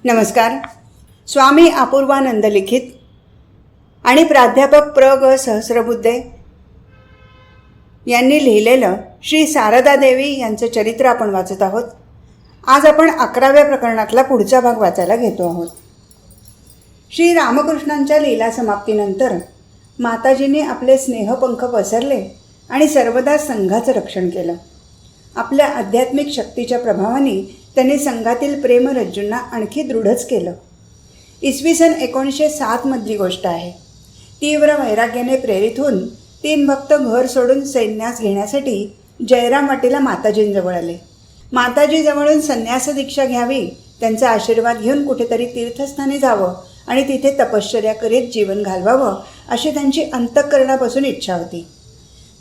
नमस्कार. स्वामी अपूर्वानंद लिखित आणि प्राध्यापक प्र ग सहस्रबुद्धे यांनी लिहिलेलं श्री शारदा देवी यांचं चरित्र आपण वाचत आहोत. आज आपण 11व्या प्रकरणातला पुढचा भाग वाचायला घेतो आहोत. श्री रामकृष्णांच्या लीला समाप्तीनंतर माताजींनी आपले स्नेहपंख पसरले आणि सर्वदा संघाचं रक्षण केलं. आपल्या आध्यात्मिक शक्तीच्या प्रभावाने त्यांनी संघातील प्रेमरज्जूंना आणखी दृढच केलं. इसवी सन 1907 मधली गोष्ट आहे. तीव्र वैराग्याने प्रेरित होऊन 3 भक्त घर सोडून संन्यास घेण्यासाठी जयराम वाटेला माताजींजवळ आले. माताजीजवळून संन्यास दीक्षा घ्यावी, त्यांचा आशीर्वाद घेऊन कुठेतरी तीर्थस्थानी जावं आणि तिथे तपश्चर्या करीत जीवन घालवावं अशी त्यांची अंतःकरणापासून इच्छा होती.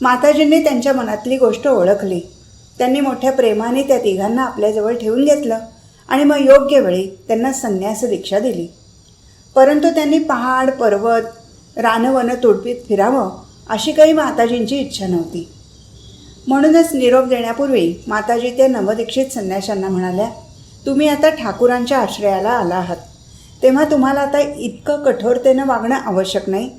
माताजींनी त्यांच्या मनातली गोष्ट ओळखली. त्यांनी मोठ्या प्रेमाने त्या तिघांना आपल्याजवळ ठेवून घेतलं आणि मग योग्य वेळी त्यांना संन्यास दीक्षा दिली. परंतु त्यांनी पहाड, पर्वत, रानवनं तुडवीत फिरावं अशी काही माताजींची इच्छा नव्हती. म्हणूनच निरोप देण्यापूर्वी माताजी त्या नवदीक्षित संन्याशांना म्हणाल्या, तुम्ही आता ठाकूरांच्या आश्रयाला आला आहात, तेव्हा तुम्हाला आता इतकं कठोरतेनं वागणं आवश्यक नाही.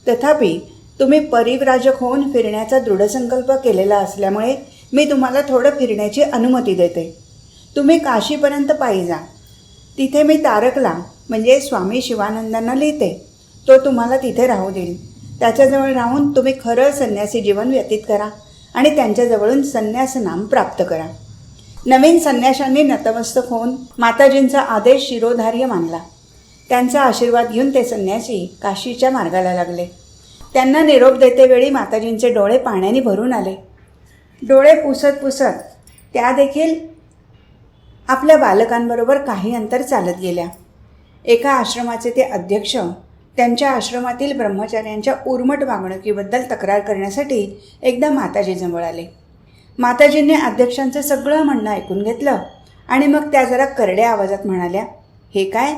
तथापि तुम्ही परिव्राजक होऊन फिरण्याचा दृढसंकल्प केलेला असल्यामुळे मी तुम्हाला थोडं फिरण्याची अनुमती देते. तुम्ही काशीपर्यंत पायी जा. तिथे मी तारकला म्हणजे स्वामी शिवानंदांना लिहिते. तो तुम्हाला तिथे राहू देईल. त्याच्याजवळ राहून तुम्ही खरं संन्यासी जीवन व्यतीत करा आणि त्यांच्याजवळून संन्यास नाम प्राप्त करा. नवीन संन्याशांनी नतमस्तक होऊन माताजींचा आदेश शिरोधार्य मानला. त्यांचा आशीर्वाद घेऊन ते संन्यासी काशीच्या मार्गाला लागले. त्यांना निरोप देतेवेळी माताजींचे डोळे पाण्याने भरून आले. डोळे पुसत पुसत त्या देखील आपल्या बालकांबरोबर काही अंतर चालत गेल्या. एका आश्रमाचे ते अध्यक्ष त्यांच्या आश्रमातील ब्रह्मचार्यांच्या उर्मट वागणुकीबद्दल तक्रार करण्यासाठी एकदा माताजीजवळ आले. माताजींनी अध्यक्षांचं सगळं म्हणणं ऐकून घेतलं आणि मग त्या जरा करड्या आवाजात म्हणाल्या, हे काय,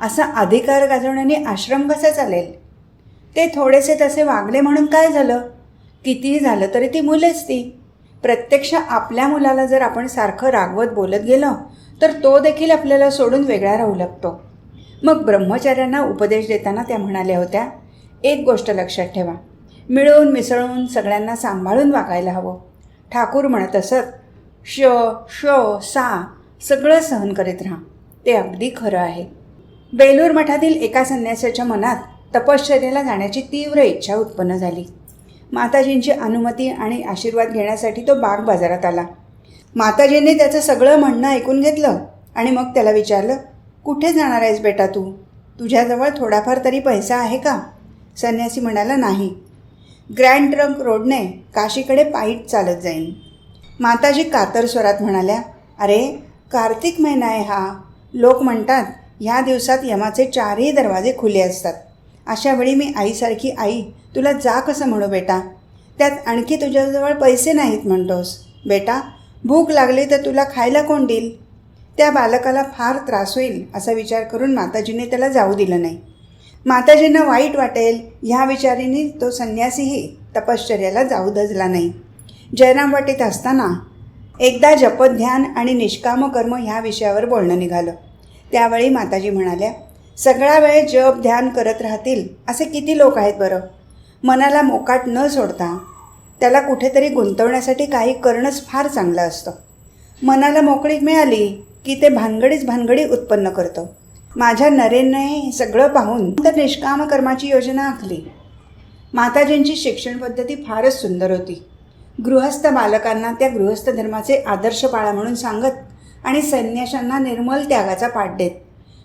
असा अधिकार गाजवण्याने आश्रम कसा चालेल? ते थोडेसे तसे वागले म्हणून काय झालं? कितीही झालं तरी ती मुलेच ती. प्रत्यक्ष आपल्या मुलाला जर आपण सारखं रागवत बोलत गेलो तर तो देखील आपल्याला सोडून वेगळा राहू लागतो. मग ब्रह्मचार्यांना उपदेश देताना त्या म्हणाल्या होत्या, एक गोष्ट लक्षात ठेवा, मिळून मिसळून सगळ्यांना सांभाळून वागायला हवं. ठाकूर म्हणत असत, श श सा सगळं सहन करीत राहा. ते अगदी खरं आहे. बेलूर मठातील एका संन्यासाच्या मनात तपश्चर्याला जाण्याची तीव्र इच्छा उत्पन्न झाली. माताजींची अनुमती आणि आशीर्वाद घेण्यासाठी तो बाग बाजारात आला. माताजींनी त्याचं सगळं म्हणणं ऐकून घेतलं आणि मग त्याला विचारलं, कुठे जाणार आहेस बेटा तू? तुझ्याजवळ थोडाफार तरी पैसा आहे का? संन्यासी म्हणाला, नाही. ग्रँड ट्रंक रोडने काशीकडे पायी चालत जाईन. माताजी कातर स्वरात म्हणाल्या, अरे कार्तिक महिना आहे हा. लोक म्हणतात ह्या दिवसात यमाचे 4ही दरवाजे खुले असतात. अशा वेळी मी आईसारखी आई तुला जा कसं म्हणू बेटा? त्यात आणखी तुझ्याजवळ पैसे नाहीत म्हणतोस. बेटा भूक लागली तर तुला खायला कोण देईल? त्या बालकाला फार त्रास होईल असा विचार करून माताजीने त्याला जाऊ दिलं नाही. माताजींना वाईट वाटेल ह्या विचाराने तो संन्यासीही तपश्चर्याला जाऊ धजला नाही. जयराम वाटेत असताना एकदा जपध्यान आणि निष्काम कर्म ह्या विषयावर बोलणं निघालं. त्यावेळी माताजी म्हणाल्या, सगळा वेळ जप ध्यान करत राहतील असे किती लोक आहेत बरं? मनाला मोकाट न सोडता त्याला कुठेतरी गुंतवण्यासाठी काही करणंच फार चांगलं असतं. मनाला मोकळीक मिळाली की ते भानगडी उत्पन्न करतं. माझ्या नरेनने सगळं पाहून तर निष्काम कर्माची योजना आखली. माताजींची शिक्षण पद्धती फारच सुंदर होती. गृहस्थ बालकांना त्या गृहस्थ धर्माचे आदर्श पाळा म्हणून सांगत आणि संन्याशांना निर्मल त्यागाचा पाठ देत.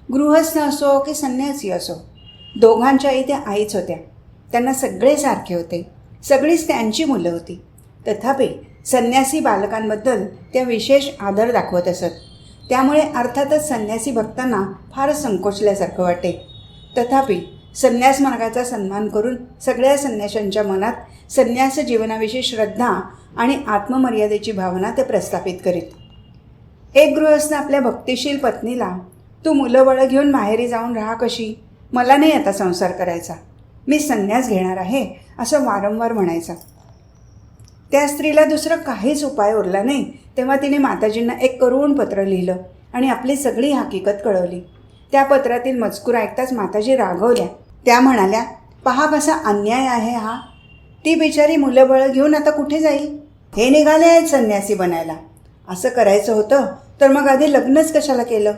गृहस्थ असो की संन्यासी असो, दोघांच्याही त्या आईच होत्या. त्यांना सगळे सारखे होते. सगळीच त्यांची मुलं होती. तथापि संन्यासी बालकांबद्दल त्या विशेष आदर दाखवत असत. त्यामुळे अर्थातच संन्यासी भक्तांना फारच संकोचल्यासारखं वाटे. तथापि संन्यास मार्गाचा सन्मान करून सगळ्या संन्याशांच्या मनात संन्यास जीवनाविषयी श्रद्धा आणि आत्ममर्यादेची भावना ते प्रस्थापित करीत. एक गृहस्थ आपल्या भक्तिशील पत्नीला, तू मुलं बळं घेऊन माहेरी जाऊन राहा कशी, मला नाही आता संसार करायचा, मी संन्यास घेणार आहे असं वारंवार म्हणायचा. त्या स्त्रीला दुसरं काहीच उपाय उरला नाही. तेव्हा तिने माताजींना एक करुण पत्र लिहिलं आणि आपली सगळी हकीकत कळवली. त्या पत्रातील मजकूर ऐकताच माताजी रागवल्या. त्या म्हणाल्या, पहा कसा अन्याय आहे हा. ती बिचारी मुलंबळं घेऊन आता कुठे जाईल? हे निघाले आहेत संन्यासी बनायला. असं करायचं होतं तर मग आधी लग्नच कशाला केलं?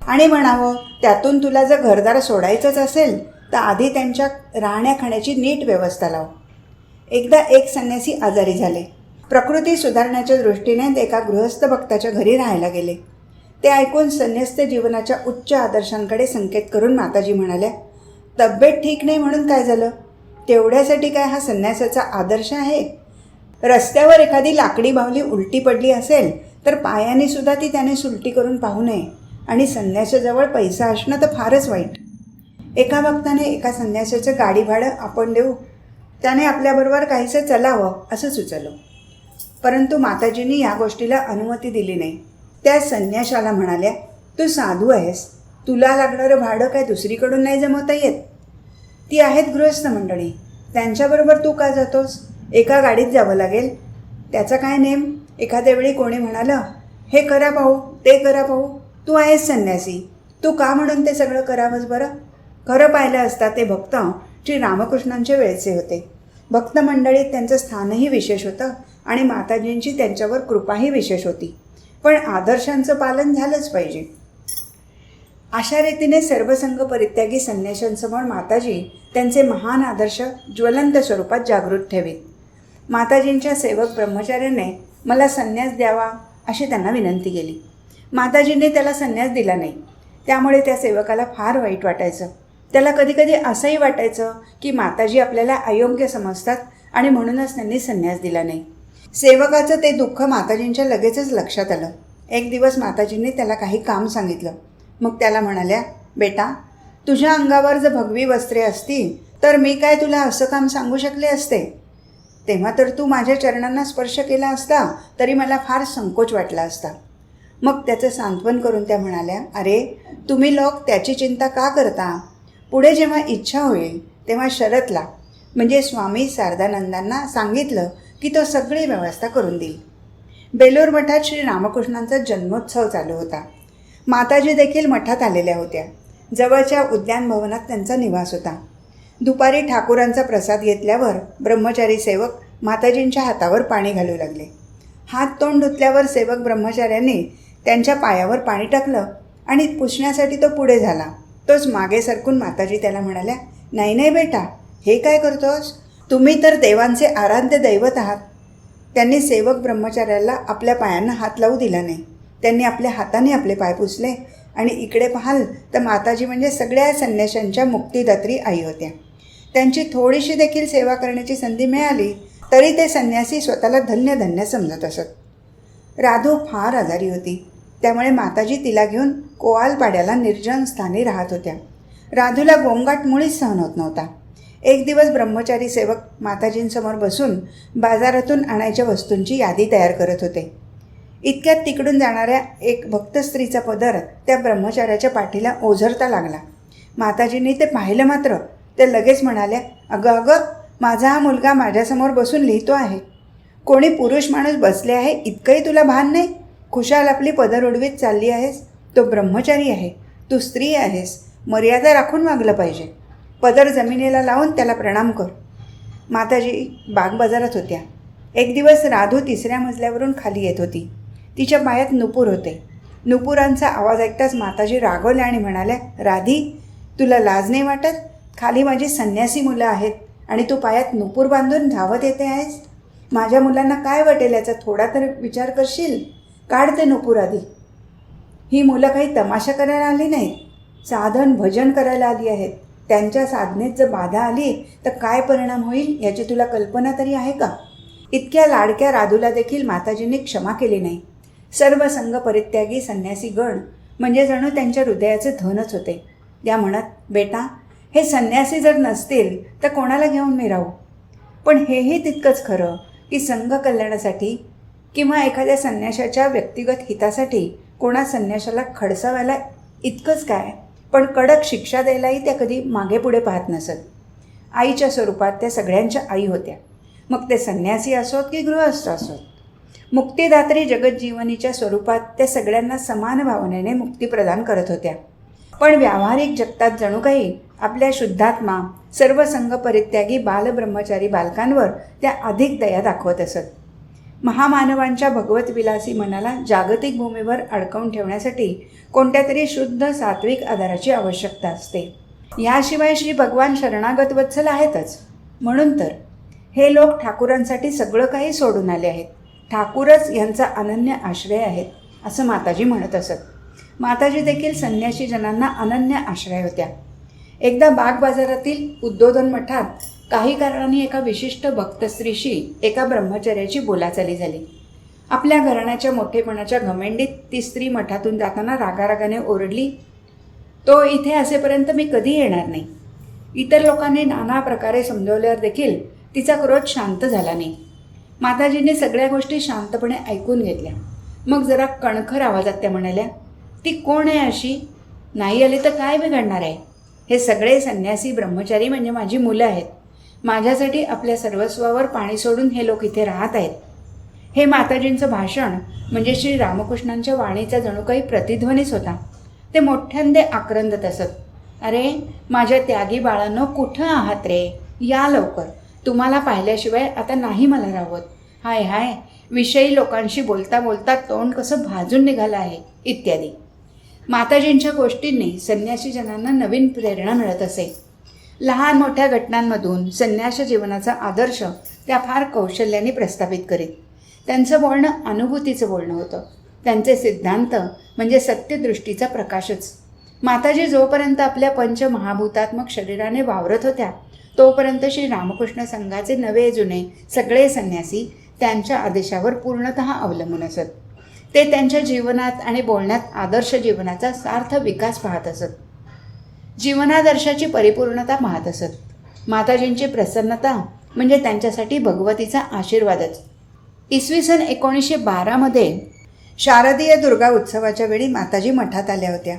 आणि म्हणावं, त्यातून तुला जर घरदार सोडायचंच असेल तर आधी त्यांच्या राहण्या खाण्याची नीट व्यवस्था लाव. एकदा एक संन्यासी आजारी झाले. प्रकृती सुधारण्याच्या दृष्टीने ते एका गृहस्थ भक्ताच्या घरी राहायला गेले. ते ऐकून संन्यस्त जीवनाच्या उच्च आदर्शांकडे संकेत करून माताजी म्हणाल्या, तब्येत ठीक नाही म्हणून काय झालं? तेवढ्यासाठी काय हा संन्यासाचा आदर्श आहे? रस्त्यावर एखादी लाकडी बाहुली उलटी पडली असेल तर पायाने सुद्धा ती त्याने सुलटी करून पाहू नये. आणि संन्यासाजवळ पैसा असणं तर फारच वाईट. एका भक्ताने एका संन्यासाचं गाडी भाडं आपण देऊ, त्याने आपल्याबरोबर काहीसं चलावं असं सुचवलं. परंतु माताजींनी या गोष्टीला अनुमती दिली नाही. त्या संन्याशाला म्हणाल्या, तू साधू आहेस, तुला लागणारं भाडं काय दुसरीकडून नाही जमवता येत? ती आहेत गृहस्थ मंडळी, त्यांच्याबरोबर तू का जातोस? एका गाडीत जावं लागेल. त्याचा काय नेम? एखाद्या वेळी कोणी म्हणालं, हे करा पाहू, ते करा पाहू. तू आहेस संन्यासी, तू का म्हणून ते सगळं करावंस बरं? खरं पाहिलं असता ते भक्त श्री रामकृष्णांचे वेळचे होते. भक्त मंडळीत त्यांचं स्थानही विशेष होतं आणि माताजींची त्यांच्यावर कृपाही विशेष होती. पण आदर्शांचं पालन झालंच पाहिजे. अशा रीतीने सर्वसंग परित्यागी संन्याशांसमोर माताजी त्यांचे महान आदर्श ज्वलंत स्वरूपात जागृत ठेवीत. माताजींच्या सेवक ब्रह्मचार्याने मला संन्यास द्यावा अशी त्यांना विनंती केली. माताजींनी त्याला संन्यास दिला नाही. त्यामुळे त्या सेवकाला फार वाईट वाटायचं. त्याला कधीकधी असंही वाटायचं की माताजी आपल्याला अयोग्य समजतात आणि म्हणूनच त्यांनी संन्यास दिला नाही. सेवकाचं ते दुःख माताजींच्या लगेचच लक्षात आलं. एक दिवस माताजींनी त्याला काही काम सांगितलं. मग त्याला म्हणाल्या, बेटा, तुझ्या अंगावर जर भगवी वस्त्रे असती तर मी काय तुला असं काम सांगू शकले असते? तेव्हा तर तू माझ्या चरणांना स्पर्श केला असता तरी मला फार संकोच वाटला असता. मग त्याचं सांत्वन करून त्या म्हणाल्या, अरे, तुम्ही लोक त्याची चिंता का करता? पुढे जेव्हा इच्छा होईल तेव्हा शरतला म्हणजे स्वामी शारदानंदांना सांगितलं की तो सगळी व्यवस्था करून देईल. बेलूर मठात श्री रामकृष्णांचा जन्मोत्सव चालू होता. माताजी देखील मठात आलेल्या होत्या. जवळच्या उद्यान भवनात त्यांचा निवास होता. दुपारी ठाकूरांचा प्रसाद घेतल्यावर ब्रह्मचारी सेवक माताजींच्या हातावर पाणी घालू लागले. हात तोंड धुतल्यावर सेवक ब्रह्मचार्यांनी त्यांच्या पायावर पाणी टाकलं आणि पुसण्यासाठी तो पुढे झाला. तोच मागे सरकून माताजी त्याला म्हणाल्या, नाही नाही बेटा, हे काय करतोस? तुम्ही तर देवांचे आराध्य दैवत आहात. त्यांनी सेवक ब्रह्मचार्याला आपल्या पायांना हात लावू दिला नाही. त्यांनी आपल्या हाताने आपले पाय पुसले आणि इकडे पाहाल तर माताजी म्हणजे सगळ्या संन्याशांच्या मुक्तिदात्री आई होत्या. त्यांची थोडीशी देखील सेवा करण्याची संधी मिळाली तरी ते संन्यासी स्वतःला धन्य धन्य समजत असत. राधू फार आजारी होती. त्यामुळे माताजी तिला घेऊन कोआलपाड्याला निर्जन स्थानी राहत होत्या. राधूला गोंगाट मुळीच सहन होत नव्हता. एक दिवस ब्रह्मचारी सेवक माताजींसमोर बसून बाजारातून आणायच्या वस्तूंची यादी तयार करत होते. इतक्यात तिकडून जाणाऱ्या एक भक्त स्त्रीचा पदर त्या ब्रह्मचार्याच्या पाठीला ओझरता लागला. माताजींनी ते पाहिलं मात्र ते लगेच म्हणाल्या, अगं अगं, माझा हा मुलगा माझ्यासमोर बसून लिहितो आहे. कोणी पुरुष माणूस बसले आहे इतकंही तुला भान नाही? खुशाल आपली पदर उडवीत चालली आहेस. तो ब्रह्मचारी आहे, तू स्त्री आहेस, मर्यादा राखून वागलं पाहिजे. पदर जमिनीला लावून त्याला प्रणाम कर. माताजी बाग बाजारात होत्या. एक दिवस राधू 3ऱ्या मजल्यावरून खाली येत होती. तिच्या पायात नुपूर होते. नुपुरांचा आवाज ऐकताच माताजी रागवल्या आणि म्हणाल्या, राधी, तुला लाज नाही वाटत? खाली माझी संन्यासी मुलं आहेत आणि तू पायात नुपूर बांधून धावत येते आहेस. माझ्या मुलांना काय वाटेल याचा थोडा तर विचार करशील? काढते नुपूर आधी. ही मुलं काही तमाशा करायला आली नाहीत, साधन भजन करायला आली आहेत. त्यांच्या साधनेत जर बाधा आली तर काय परिणाम होईल याची तुला कल्पना तरी आहे का? इतक्या लाडक्या राधूला देखील माताजींनी क्षमा केली नाही. सर्व संघ परित्यागी संन्यासी गण म्हणजे जणू त्यांच्या हृदयाचे धनच होते. त्या म्हणत, बेटा, हे संन्यासी जर नसतील तर कोणाला घेऊन मी राहू? पण हेही तितकंच खरं की संघ कल्याणासाठी किंवा एखाद्या संन्याशाच्या व्यक्तिगत हितासाठी कोणा संन्याशाला खडसावायला इतकंच काय, पण कडक शिक्षा द्यायलाही त्या कधी मागे पुढे पाहत नसत. आईच्या स्वरूपात त्या सगळ्यांच्या आई होत्या. मग ते संन्यासी असोत की गृहस्थ असोत. मुक्तिदात्री जगज्जीवनीच्या स्वरूपात त्या सगळ्यांना समान भावनेने मुक्ती प्रदान करत होत्या. पण व्यावहारिक जगतात जणू काही आपल्या शुद्धात्मा सर्व संग परित्यागी बालब्रह्मचारी बालकांवर त्या अधिक दया दाखवत असत. महामानवांच्या भगवतविलासी मनाला जागतिक भूमीवर अडकवून ठेवण्यासाठी कोणत्या तरी शुद्ध सात्विक आधाराची आवश्यकता असते. याशिवाय श्री भगवान शरणागत वत्सल आहेतच. म्हणून तर हे लोक ठाकूरांसाठी सगळं काही सोडून आले आहेत. ठाकूरच यांचा अनन्य आश्रय आहेत असं माताजी म्हणत असत. माताजी देखील संन्यासी जनांना अनन्य आश्रय होत्या. एकदा बाग बाजारातील उद्बोधन मठात काही कारणांनी एका विशिष्ट भक्तस्त्रीशी एका ब्रह्मचर्याची बोलाचाली झाली. आपल्या घराण्याच्या मोठेपणाच्या घमेंडीत ती स्त्री मठातून जाताना रागारागाने ओरडली, तो इथे असेपर्यंत मी कधी येणार नाही. इतर लोकांनी नाना प्रकारे समजवल्यावर देखील तिचा क्रोध शांत झाला नाही. माताजींनी सगळ्या गोष्टी शांतपणे ऐकून घेतल्या. मग जरा कणखर आवाजात त्या म्हणाल्या, ती कोण आहे अशी? नाही आली तर काय बिघडणार आहे? हे सगळे संन्यासी ब्रह्मचारी म्हणजे माझी मुलं आहेत. माझ्यासाठी आपल्या सर्वस्वावर पाणी सोडून हे लोक इथे राहत आहेत. हे माताजींचं भाषण म्हणजे श्री रामकृष्णांच्या वाणीचा जणू काही प्रतिध्वनीच होता. ते मोठ्यांदे आक्रंदत असत. अरे माझ्या त्यागी बाळांनो, कुठं आहात रे? या लवकर, तुम्हाला पाहिल्याशिवाय आता नाही मला राहवत. हाय हाय, विषयी लोकांशी बोलता बोलता तोंड कसं भाजून निघालं आहे, इत्यादी. माताजींच्या गोष्टींनी संन्यासी जनांना नवीन प्रेरणा मिळत असे. लहान मोठ्या घटनांमधून संन्यास जीवनाचा आदर्श त्या फार कौशल्याने प्रस्थापित करीत. त्यांचं बोलणं अनुभूतीचं बोलणं होतं. त्यांचे सिद्धांत म्हणजे सत्यदृष्टीचा प्रकाशच. माताजी जोपर्यंत आपल्या पंचमहाभूतात्मक शरीराने वावरत होत्या तोपर्यंत श्री रामकृष्ण संघाचे नवे जुने सगळे संन्यासी त्यांच्या आदेशावर पूर्णतः अवलंबून असत. ते त्यांच्या जीवनात आणि बोलण्यात आदर्श जीवनाचा सार्थ विकास पाहत असत. जीवनादर्शाची परिपूर्णता पाहत असत. माताजींची प्रसन्नता म्हणजे त्यांच्यासाठी भगवतीचा आशीर्वादच. इसवी सन 1912 शारदीय दुर्गा उत्सवाच्या वेळी माताजी मठात आल्या होत्या.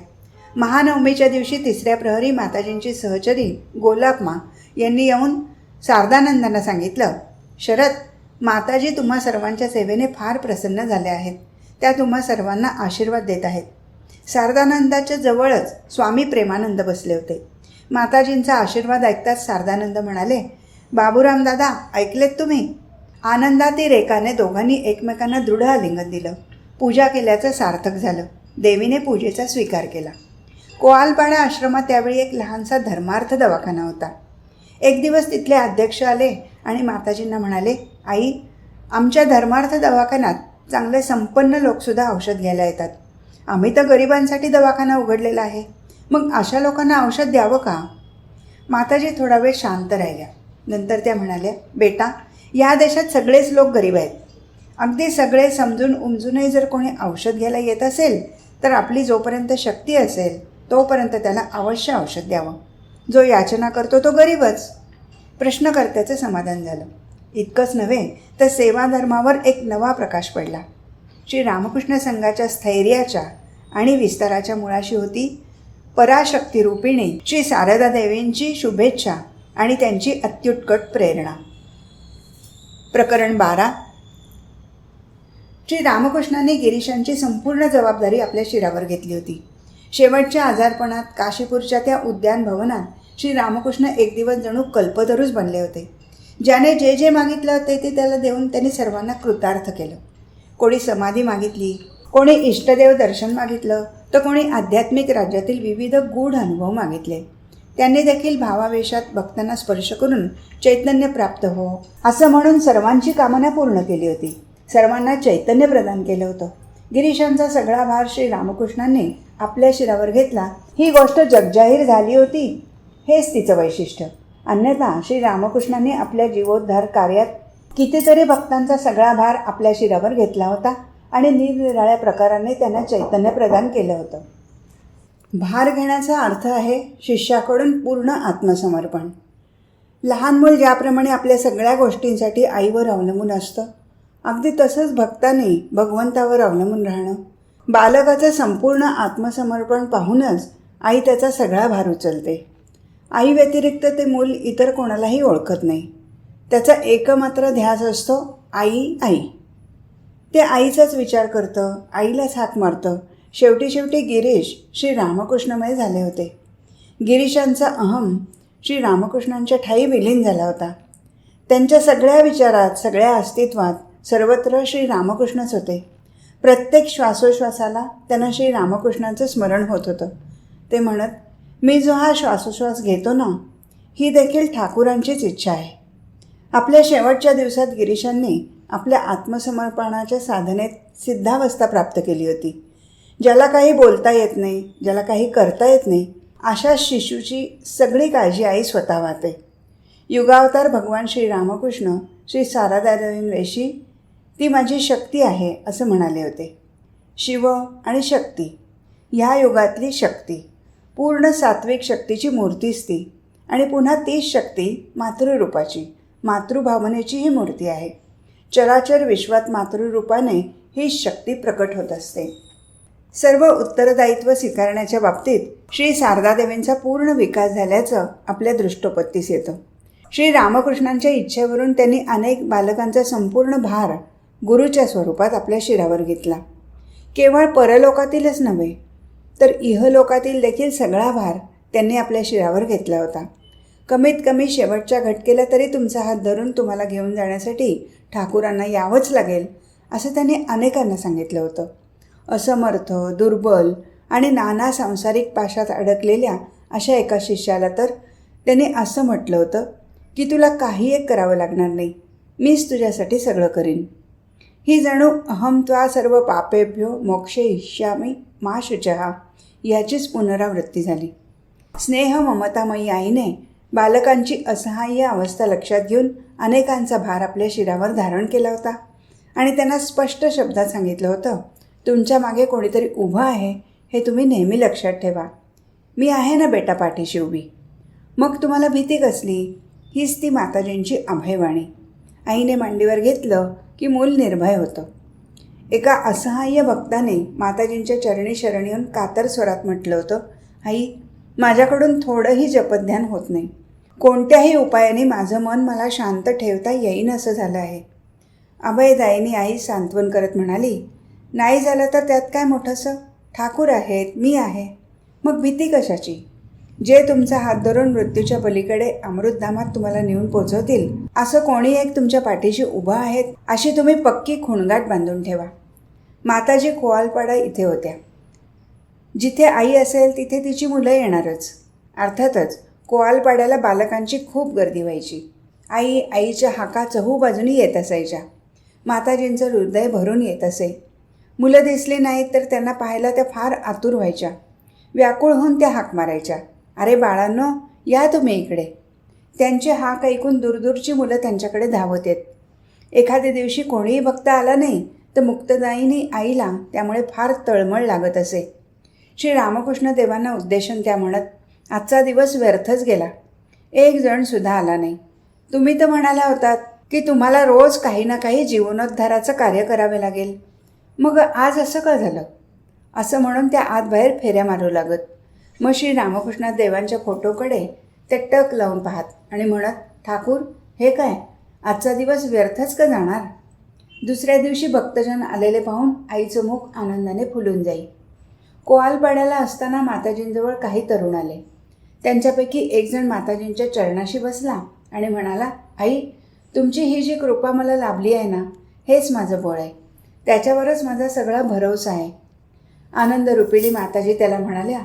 महानवमीच्या दिवशी 3ऱ्या प्रहरी माताजींची सहचरी गोलापमा यांनी येऊन शारदानंदांना सांगितलं, शरद, माताजी तुम्हा सर्वांच्या सेवेने फार प्रसन्न झाल्या आहेत. त्या तुम्हा सर्वांना आशीर्वाद देत आहेत. शारदानंदाच्या जवळच स्वामी प्रेमानंद बसले होते. माताजींचा आशीर्वाद ऐकताच शारदानंद म्हणाले, बाबूराम दादा, ऐकलेत तुम्ही? आनंदाती रेखाने दोघांनी एकमेकांना दृढ आलिंगन दिलं. पूजा केल्याचं सार्थक झालं. देवीने पूजेचा स्वीकार केला. कोआलपाडा आश्रमात त्यावेळी एक लहानसा धर्मार्थ दवाखाना होता. एक दिवस तिथले अध्यक्ष आले आणि माताजींना म्हणाले, आई, आमच्या धर्मार्थ दवाखान्यात चांगले संपन्न लोकसुद्धा औषध घ्यायला येतात. आम्ही तर गरिबांसाठी दवाखाना उघडलेला आहे. मग अशा लोकांना औषध द्यावं का? माताजी थोडा वेळ शांत राहिल्या. नंतर त्या म्हणाल्या, बेटा, या देशात सगळेच लोक गरीब आहेत. अगदी सगळे समजून उमजूनही जर कोणी औषध घ्यायला येत असेल तर आपली जोपर्यंत शक्ती असेल तोपर्यंत त्याला अवश्य औषध द्यावं. जो याचना करतो तो गरीबच. प्रश्नकर्त्याचं समाधान झालं. इतकंच नव्हे तर सेवाधर्मावर एक नवा प्रकाश पडला. श्री रामकृष्ण संघाच्या स्थैर्याच्या आणि विस्ताराच्या मुळाशी होती पराशक्ती रूपिणी श्री शारदा देवींची शुभेच्छा आणि त्यांची अत्युत्कट प्रेरणा. प्रकरण 12. श्री रामकृष्णांनी गिरीशांची संपूर्ण जबाबदारी आपल्या शिरावर घेतली होती. शेवटच्या आजारपणात काशीपूरच्या त्या उद्यान भवनात श्री रामकृष्ण एक दिवस जणू कल्पतरूच बनले होते. ज्याने जे जे मागितलं ते त्याला देऊन त्यांनी सर्वांना कृतार्थ केलं. कोणी समाधी मागितली, कोणी इष्टदेव दर्शन मागितलं, तर कोणी आध्यात्मिक राज्यातील विविध गूढ अनुभव मागितले. त्यांनी देखील भावावेशात भक्तांना स्पर्श करून चैतन्य प्राप्त हो असं म्हणून सर्वांची कामना पूर्ण केली होती. सर्वांना चैतन्य प्रदान केलं होतं. गिरीशांचा सगळा भार श्री रामकृष्णांनी आपल्या शिरावर घेतला. ही गोष्ट जगजाहीर झाली होती. हेच तिचं वैशिष्ट्य. अन्यथा श्री रामकृष्णांनी आपल्या जीवोद्धार कार्यात कितीतरी भक्तांचा सगळा भार आपल्या शिरावर घेतला होता आणि निरनिराळ्या प्रकाराने त्यांना चैतन्य प्रदान केलं होतं. भार घेण्याचा अर्थ आहे शिष्याकडून पूर्ण आत्मसमर्पण. लहान मूल ज्याप्रमाणे आपल्या सगळ्या गोष्टींसाठी आईवर अवलंबून असतं, अगदी तसंच भक्तांनी भगवंतावर अवलंबून राहणं. बालकाचं संपूर्ण आत्मसमर्पण पाहूनच आई त्याचा सगळा भार उचलते. आई व्यतिरिक्त ते मूल इतर कोणालाही ओळखत नाही. त्याचा एकमात्र ध्यास असतो आई आई. ते आईचाच विचार करतं, आईलाच हाक मारतं. शेवटी शेवटी गिरीश श्री रामकृष्णमय झाले होते. गिरीशांचा अहम श्री रामकृष्णांच्या ठायी विलीन झाला होता. त्यांच्या सगळ्या विचारात, सगळ्या अस्तित्वात सर्वत्र श्री रामकृष्णच होते. प्रत्येक श्वासोश्वासाला त्यांना श्री रामकृष्णांचं स्मरण होत होतं. ते म्हणत, मी जो हा श्वासोश्वास घेतो ना, ही देखील ठाकूरांचीच इच्छा आहे. आपल्या शेवटच्या दिवसात गिरीशांनी आपल्या आत्मसमर्पणाच्या साधनेत सिद्धावस्था प्राप्त केली होती. ज्याला काही बोलता येत नाही, ज्याला काही करता येत नाही, अशा शिशूची सगळी काळजी आई स्वतः वाहते. युगावतार भगवान श्री रामकृष्ण श्री सारदादेवींविषयी ती माझी शक्ती आहे असं म्हणाले होते. शिव आणि शक्ती, ह्या युगातली शक्ती, पूर्ण सात्विक शक्तीची मूर्तीच ती. आणि पुन्हा तीच शक्ती मातृरूपाची, मातृभावनेची ही मूर्ती आहे. चराचर विश्वात मातृरूपाने ही शक्ती प्रकट होत असते. सर्व उत्तरदायित्व स्वीकारण्याच्या बाबतीत श्री शारदादेवींचा पूर्ण विकास झाल्याचं आपल्या दृष्टोपत्तीस येतं. श्री रामकृष्णांच्या इच्छेवरून त्यांनी अनेक बालकांचा संपूर्ण भार गुरुच्या स्वरूपात आपल्या शिरावर घेतला. केवळ परलोकातीलच नव्हे तर इहलोकातील देखील सगळा भार त्यांनी आपल्या शिरावर घेतला होता. कमीत कमी शेवटच्या घटकेला तरी तुमचा हात धरून तुम्हाला घेऊन जाण्यासाठी ठाकूरांना यावंच लागेल असं त्यांनी अनेकांना सांगितलं होतं. असमर्थ, दुर्बल आणि नाना सांसारिक पाशात अडकलेल्या अशा एका शिष्याला तर त्यांनी असं म्हटलं होतं की तुला काही एक करावं लागणार नाही, मीच तुझ्यासाठी सगळं करीन. ही जणू अहम त्वा सर्व पापेभ्यो मोक्षे इष्यामी मा शुचः याचीच पुनरावृत्ती झाली. स्नेह ममतामयी आईने बालकांची असहाय्य अवस्था लक्षात घेऊन अनेकांचा भार आपल्या शिरावर धारण केला होता आणि त्यांना स्पष्ट शब्दात सांगितलं होतं, तुमच्या मागे कोणीतरी उभं आहे हे तुम्ही नेहमी लक्षात ठेवा. मी आहे ना बेटा पाठीशी उभी. मग तुम्हाला भीती कसली? हीच ती माताजींची अभयवाणी. आईने मांडीवर घेतलं की मूल निर्भय होतं. एका असहाय्य भक्ताने माताजींच्या चरणी शरण येऊन कातर स्वरात म्हटलं होतं, आई, माझ्याकडून थोडंही जपध्यान होत नाही. कोणत्याही उपायाने माझं मन मला शांत ठेवता येईन असं झालं आहे. अभयदायिनी आई सांत्वन करत म्हणाली, नाही झालं तर त्यात काय मोठंसं? ठाकूर आहेत, मी आहे, मग भीती कशाची? जे तुमचा हात धरून मृत्यूच्या पलीकडे अमृतधामात तुम्हाला नेऊन पोचवतील असं कोणी एक तुमच्या पाठीशी उभं आहेत अशी तुम्ही पक्की खुणगाट बांधून ठेवा. माताजी कोवालपाडा इथे होत्या. जिथे आई असेल तिथे तिची मुलं येणारच. अर्थातच कोवालपाड्याला बालकांची खूप गर्दी व्हायची. आईच्या हाका चहूबाजूनी येत असायच्या. माताजींचं हृदय भरून येत असे. मुलं दिसली नाहीत तर त्यांना पाहायला त्या फार आतुर व्हायच्या. व्याकुळ होऊन त्या हाक मारायच्या, अरे बाळांनो, या तुम्ही इकडे. त्यांची हाक ऐकून दूरदूरची मुलं त्यांच्याकडे धावत येत. एखाद्या दिवशी कोणीही भक्त आला नाही तर मुक्तदायिनी आईला त्यामुळे फार तळमळ लागत असे. श्री रामकृष्ण देवांना उद्देशून त्या म्हणत, आजचा दिवस व्यर्थच गेला. एक जण सुद्धा आला नाही. तुम्ही तर म्हणाला होतात की तुम्हाला रोज काही ना काही जीवनोद्धाराचं कार्य करावे लागेल. मग आज असं का झालं? असं म्हणून त्या आत बाहेर फेऱ्या मारू लागत. मग श्री रामकृष्ण देवांच्या फोटोकडे ते टक लावून पाहत आणि म्हणत, ठाकूर, हे काय, आजचा दिवस व्यर्थच का जाणार? दुसऱ्या दिवशी भक्तजन आलेले पाहून आईचं मुख आनंदाने फुलून जाई. कोवालपाड्याला असताना माताजींजवळ काही तरुण आले. त्यांच्यापैकी एक जण माताजींच्या चरणाशी बसला आणि म्हणाला, आई, तुमची ही जी कृपा मला लाभली आहे ना, हेच माझं बळ आहे. त्याच्यावरच माझा सगळा भरवसा आहे. आनंद रुपिणी माताजी त्याला म्हणाल्या,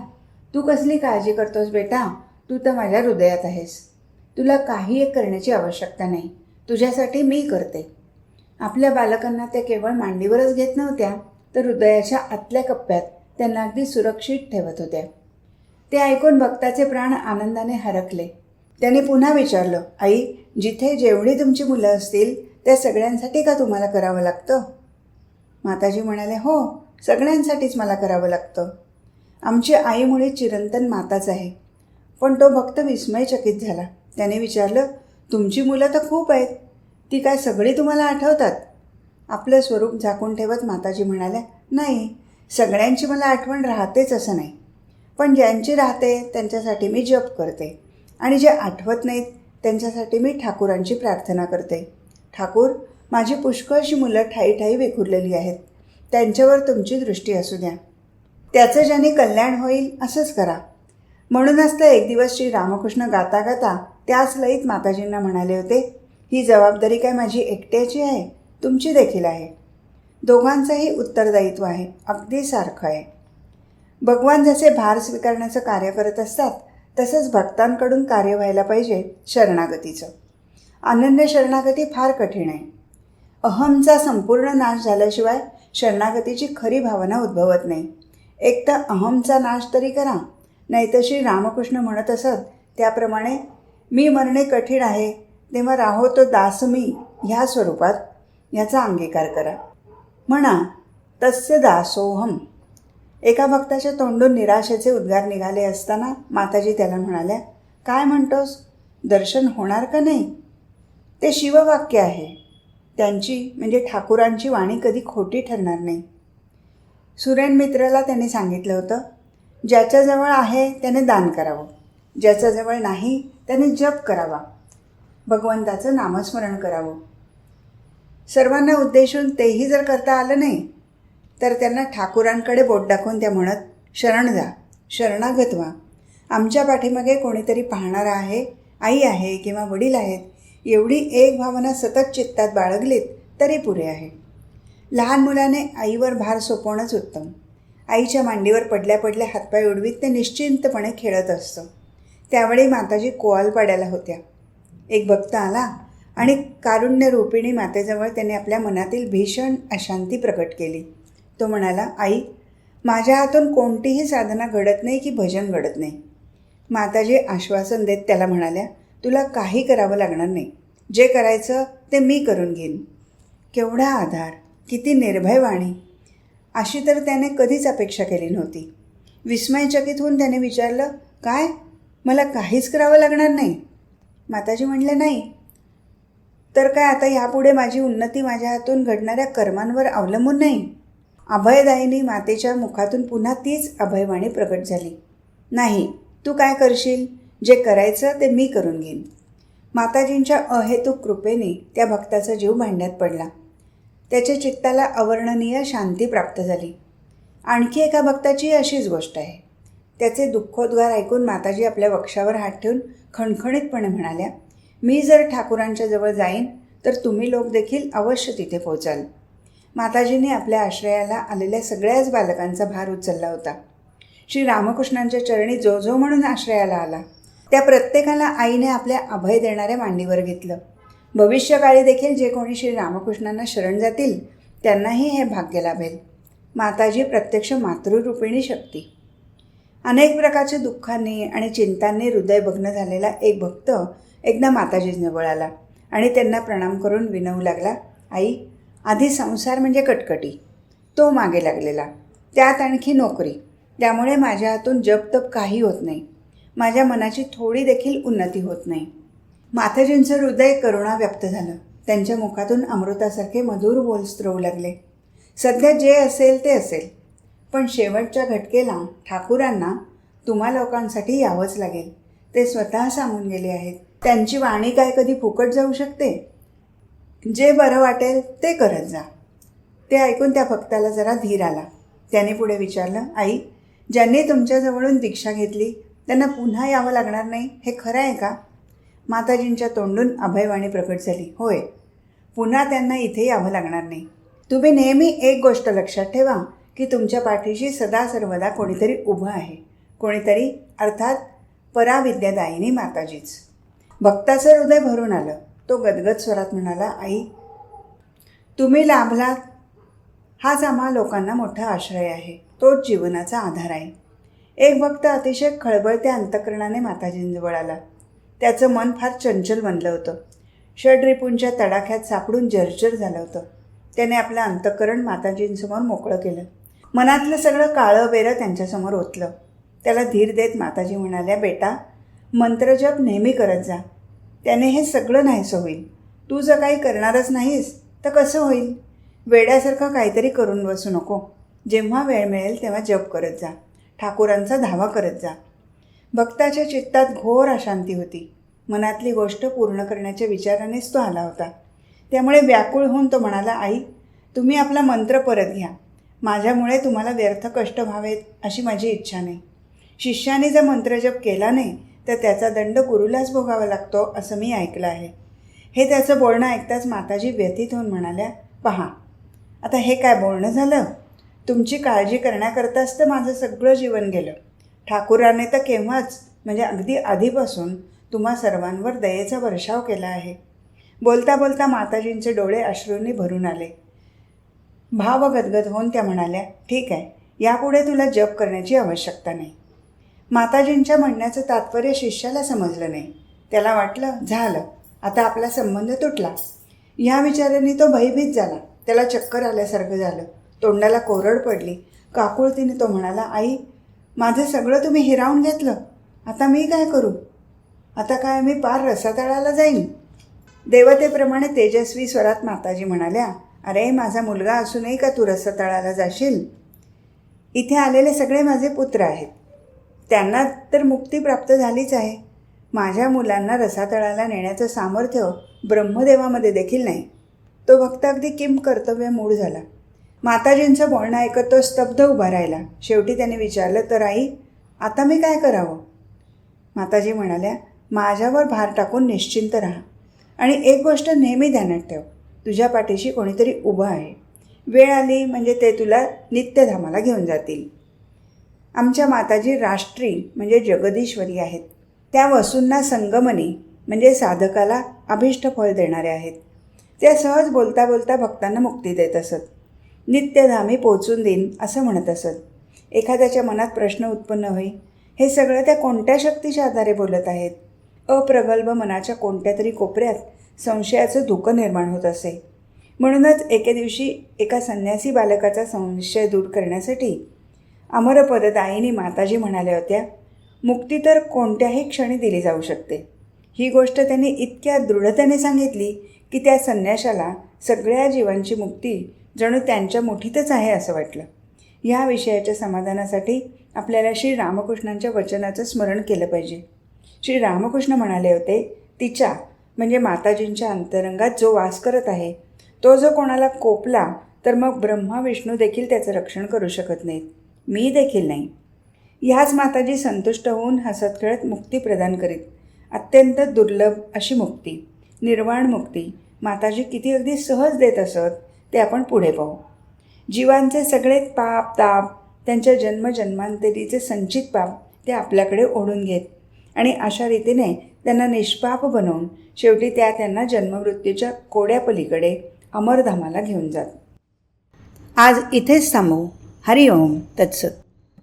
तू कसली काळजी करतोस बेटा, तू तर माझ्या हृदयात आहेस. तुला काही एक करण्याची आवश्यकता नाही, तुझ्यासाठी मी करते. आपल्या बालकांना त्या केवळ मांडीवरच घेत नव्हत्या तर हृदयाच्या आतल्या कप्प्यात त्यांना अगदी सुरक्षित ठेवत होत्या. ते ऐकून भक्ताचे प्राण आनंदाने हरकले. त्याने पुन्हा विचारलं, आई, जिथे जेवढी तुमची मुलं असतील त्या सगळ्यांसाठी का तुम्हाला करावं लागतं? माताजी म्हणाले, हो, सगळ्यांसाठीच मला करावं लागतं. आमची आई मुळे चिरंतन माताच आहे. पण तो भक्त विस्मयचकित झाला. त्याने विचारलं, तुमची मुलं तर खूप आहेत, ती काय सगळी तुम्हाला आठवतात? आपलं स्वरूप झाकून ठेवत माताजी म्हणाल्या, नाही, सगळ्यांची मला आठवण राहतेच असं नाही, पण ज्यांची राहते त्यांच्यासाठी मी जप करते आणि जे आठवत नाहीत त्यांच्यासाठी मी ठाकूरांची प्रार्थना करते. ठाकूर, माझी पुष्कळशी मुलं ठाई ठाई विखुरलेली आहेत, त्यांच्यावर तुमची दृष्टी असू द्या. त्याचं ज्याने कल्याण होईल असंच करा. म्हणूनच तर एक दिवस श्री रामकृष्ण गाता गाता त्याच लयीत माताजींना म्हणाले होते, ही जबाबदारी काय माझी एकट्याची आहे, तुमची देखील आहे. दोघांचंही उत्तरदायित्व आहे, अगदी सारखं आहे. भगवान जसे भार स्वीकारण्याचं कार्य करत असतात तसंच भक्तांकडून कार्य व्हायला पाहिजे शरणागतीचं. अनन्य शरणागती फार कठीण आहे. अहमचा संपूर्ण नाश झाल्याशिवाय शरणागतीची खरी भावना उद्भवत नाही. एक तर अहमचा नाश तरी करा, नाहीतर श्री रामकृष्ण म्हणत असत त्याप्रमाणे मी मरणे कठीण आहे तेव्हा राहो तो दास मी ह्या स्वरूपात ह्याचा अंगीकार करा. म्हणा तस्य दासोहम. एका भक्ताच्या तोंडून निराशेचे उद्गार निघाले असताना माताजी त्याला म्हणाल्या, काय म्हणतोस, दर्शन होणार का नाही? ते शिववाक्य आहे. त्यांची म्हणजे ठाकूरांची वाणी कधी खोटी ठरणार नाही. सुरेन मित्राला त्यांनी सांगितलं होतं, ज्याच्याजवळ आहे त्याने दान करावं, ज्याच्याजवळ नाही त्याने जप करावा, भगवंताचं नामस्मरण करावं. सर्वांना उद्देशून तेही जर करता आलं नाही तर त्यांना ठाकूरांकडे बोट दाखवून त्या म्हणत, शरण जा, शरणागत व्हा. आमच्या पाठीमागे कोणीतरी पाहणारा आहे, आई आहे किंवा वडील आहेत, एवढी एक भावना सतत चित्तात बाळगलीत तरी पुरे आहे. लहान मुलाने आईवर भार सोपवणंच उत्तम. आईच्या मांडीवर पडल्या पडल्या हातपाय उडवीत ते निश्चिंतपणे खेळत असतं. त्यावेळी माताजी कोआलपाड्याला होत्या. एक भक्त आला आणि कारुण्यरूपिणी मातेजवळ त्याने आपल्या मनातील भीषण अशांती प्रकट केली. तो म्हणाला, आई, माझ्या हातून कोणतीही साधना घडत नाही की भजन घडत नाही. माताजी आश्वासन देत त्याला म्हणाल्या, तुला काही करावं लागणार नाही, जे करायचं ते मी करून घेईन. केवढा आधार, किती निर्भय वाणी. अशी तर त्याने कधीच अपेक्षा केली नव्हती. विस्मयचकित होऊन त्याने विचारलं, काय, मला काहीच करावं लागणार नाही? माताजी म्हणले, नाही तर काय, आता यापुढे माझी उन्नती माझ्या हातून घडणाऱ्या कर्मांवर अवलंबून नाही. अभयदायिनी मातेच्या मुखातून पुन्हा तीच अभयवाणी प्रकट झाली. नाही, तू काय करशील, जे करायचं ते मी करून घेईन. माताजींच्या अहेतुक कृपेने त्या भक्ताचा जीव भांड्यात पडला. त्याच्या चित्ताला अवर्णनीय शांती प्राप्त झाली. आणखी एका भक्ताची अशीच गोष्ट आहे. त्याचे दुःखोद्गार ऐकून माताजी आपल्या वक्षावर हात ठेवून खणखणीतपणे म्हणाल्या, मी जर ठाकूरांच्या जवळ जाईन तर तुम्ही लोक देखील अवश्य तिथे पोचाल. माताजींनी आपल्या आश्रयाला आलेल्या सगळ्याच बालकांचा भार उचलला होता. श्री रामकृष्णांच्या चरणी जो जो म्हणून आश्रयाला आला त्या प्रत्येकाला आईने आपल्या अभय देणाऱ्या मांडीवर घेतलं. भविष्यकाळी देखील जे कोणी श्री रामकृष्णांना शरण जातील त्यांनाही हे भाग्य लाभेल. माताजी प्रत्यक्ष मातृरूपिणी शक्ती. अनेक प्रकारच्या दुःखांनी आणि चिंतांनी हृदयभग्न झालेला एक भक्त एकदा माताजींजवळ आला आणि त्यांना प्रणाम करून विनवू लागला, आई, आधी संसार म्हणजे कटकटी, तो मागे लागलेला, त्यात आणखी नोकरी, त्यामुळे माझ्या हातून जप तप काही होत नाही. माझ्या मनाची थोडी देखील उन्नती होत नाही. माताजींचं हृदय करुणा व्यक्त झालं. त्यांच्या मुखातून अमृतासारखे मधुर बोल स्त्रवू लागले. सध्या जे असेल ते असेल, पण शेवटच्या घटकेला ठाकूरांना तुम्हा लोकांसाठी यावंच लागेल. ते स्वतः सांगून गेले आहेत. त्यांची वाणी काय कधी फुकट जाऊ शकते? जे बरं वाटेल ते करत जा. ते ऐकून त्या भक्ताला जरा धीर आला. त्याने पुढे विचारलं, आई, ज्यांनी तुमच्याजवळून दीक्षा घेतली त्यांना पुन्हा यावं लागणार नाही, हे खरं आहे का? माताजींच्या तोंडून अभयवाणी प्रकट झाली, होय, पुन्हा त्यांना इथे यावं लागणार नाही. तुम्ही नेहमी एक गोष्ट लक्षात ठेवा की तुमच्या पाठीशी सदा सर्वदा कोणीतरी उभं आहे. कोणीतरी अर्थात पराविद्यादायिनी माताजीच. भक्ताचं हृदय भरून आलं. तो गदगद स्वरात म्हणाला, आई, तुम्ही लाभलात हाच आम्हा लोकांना मोठा आश्रय आहे, तोच जीवनाचा आधार आहे. एक भक्त अतिशय खळबळत्या अंतःकरणाने माताजींजवळ आला. त्याचं मन फार चंचल बनलं होतं. षड्रिपूंच्या तडाख्यात सापडून जर्जर झालं होतं. त्याने आपलं अंतःकरण माताजींसमोर मोकळं केलं. मनातलं सगळं काळं बेरं त्यांच्यासमोर ओतलं. त्याला धीर देत माताजी म्हणाल्या, बेटा, मंत्रजप नेहमी करत जा, त्याने हे सगळं नाहीसं होईल. तू जर काही करणारच नाहीस तर कसं होईल? वेड्यासारखं काहीतरी करून बसू नको. जेव्हा वेळ मिळेल तेव्हा जप करत जा, ठाकूरांचा धावा करत जा. भक्ताच्या चित्तात घोर अशांती होती. मनातली गोष्ट पूर्ण करण्याच्या विचारानेच तो आला होता. त्यामुळे व्याकुळ होऊन तो म्हणाला, आई, तुम्ही आपला मंत्र परत घ्या. माझ्यामुळे तुम्हाला व्यर्थ कष्ट व्हावेत अशी माझी इच्छा नाही. शिष्याने जर मंत्रजप केला नाही तर त्याचा दंड गुरुलाच भोगावा लागतो असं मी ऐकलं आहे. हे त्याचं बोलणं ऐकताच माताजी व्यथित होऊन म्हणाल्या, पहा आता हे काय बोलणं झालं? तुमची काळजी करण्याकरताच तर माझं सगळं जीवन गेलं. ठाकुराने तर केव्हाच म्हणजे अगदी आधीपासून तुम्हा सर्वांवर दयेचा वर्षाव केला आहे. बोलता बोलता माताजींचे डोळे अश्रूंनी भरून आले. भावगदगद होऊन त्या म्हणाल्या, ठीक आहे, यापुढे तुला जप करण्याची आवश्यकता नाही. माताजींच्या म्हणण्याचं तात्पर्य शिष्याला समजलं नाही. त्याला वाटलं, झालं, आता आपला संबंध तुटला. ह्या विचाराने तो भयभीत झाला. त्याला चक्कर आल्यासारखं झालं. तोंडाला कोरड पडली. काकुळतीने तो म्हणाला, आई, माझं सगळं तुम्ही हिरावून घेतलं. आता मी काय करू? आता काय मी पार रसातळाला जाईन? देवतेप्रमाणे तेजस्वी स्वरात माताजी म्हणाल्या, अरे माझा मुलगा असूनही का तू रसातळाला जाशील? इथे आलेले सगळे माझे पुत्र आहेत. त्यांना तर मुक्ती प्राप्त झालीच आहे. माझ्या मुलांना रसातळाला नेण्याचं सामर्थ्य ब्रह्मदेवामध्ये देखील नाही. तो भक्त अगदी किम कर्तव्य मूढ झाला. माताजींचं बोलणं ऐकत तो स्तब्ध उभा राहिला. शेवटी त्याने विचारलं, तर आई, आता मी काय करावं? माताजी म्हणाल्या, माझ्यावर भार टाकून निश्चिंत राहा आणि एक गोष्ट नेहमी ध्यानात ठेव, तुझ्या पाठीशी कोणीतरी उभं आहे. वेळ आली म्हणजे ते तुला नित्यधामाला घेऊन जातील. आमच्या माताजी राष्ट्री म्हणजे जगदीश्वरी आहेत. त्या वसूंना संगमनी म्हणजे साधकाला अभिष्ट फळ देणारे आहेत. त्या सहज बोलता बोलता भक्तांना मुक्ती देत असत. नित्यधामी पोचून देईन असं म्हणत असत. एखाद्याच्या मनात प्रश्न उत्पन्न होई, हे सगळं त्या कोणत्या शक्तीच्या आधारे बोलत आहेत? अप्रगल्भ मनाच्या कोणत्या तरी कोपऱ्यात संशयाचं धुकं निर्माण होत असे. म्हणूनच एके दिवशी एका संन्यासी बालकाचा संशय दूर करण्यासाठी अमरपददायिनी माताजी म्हणाल्या होत्या, मुक्ती तर कोणत्याही क्षणी दिली जाऊ शकते. ही गोष्ट त्यांनी इतक्या दृढतेने सांगितली की त्या संन्याशाला सगळ्या जीवांची मुक्ती जणू त्यांच्या मुठीतच आहे असं वाटलं. या विषयाच्या समाधानासाठी आपल्याला श्री रामकृष्णांच्या वचनाचं स्मरण केलं पाहिजे. श्री रामकृष्ण म्हणाले होते, तिच्या म्हणजे माताजींच्या अंतरंगात जो वास करत आहे तो जो कोणाला कोपला तर मग ब्रह्मा विष्णू देखील त्याचं रक्षण करू शकत नाहीत, मी देखील नाही. ह्याच माताजी संतुष्ट होऊन हसत खेळत मुक्ती प्रदान करीत. अत्यंत दुर्लभ अशी मुक्ती, निर्वाण मुक्ती माताजी किती अगदी सहज देत असत ते आपण पुढे पाहू. जीवांचे सगळे पाप ताप, त्यांच्या जन्मजन्मांतरीचे संचित पाप ते आपल्याकडे ओढून घेत आणि अशा रीतीने त्यांना निष्पाप बनवून शेवटी त्यांना जन्ममृत्यूच्या कोड्यापलीकडे अमरधामाला घेऊन जात. आज इथेच थांबू. हरिओम तत्सत.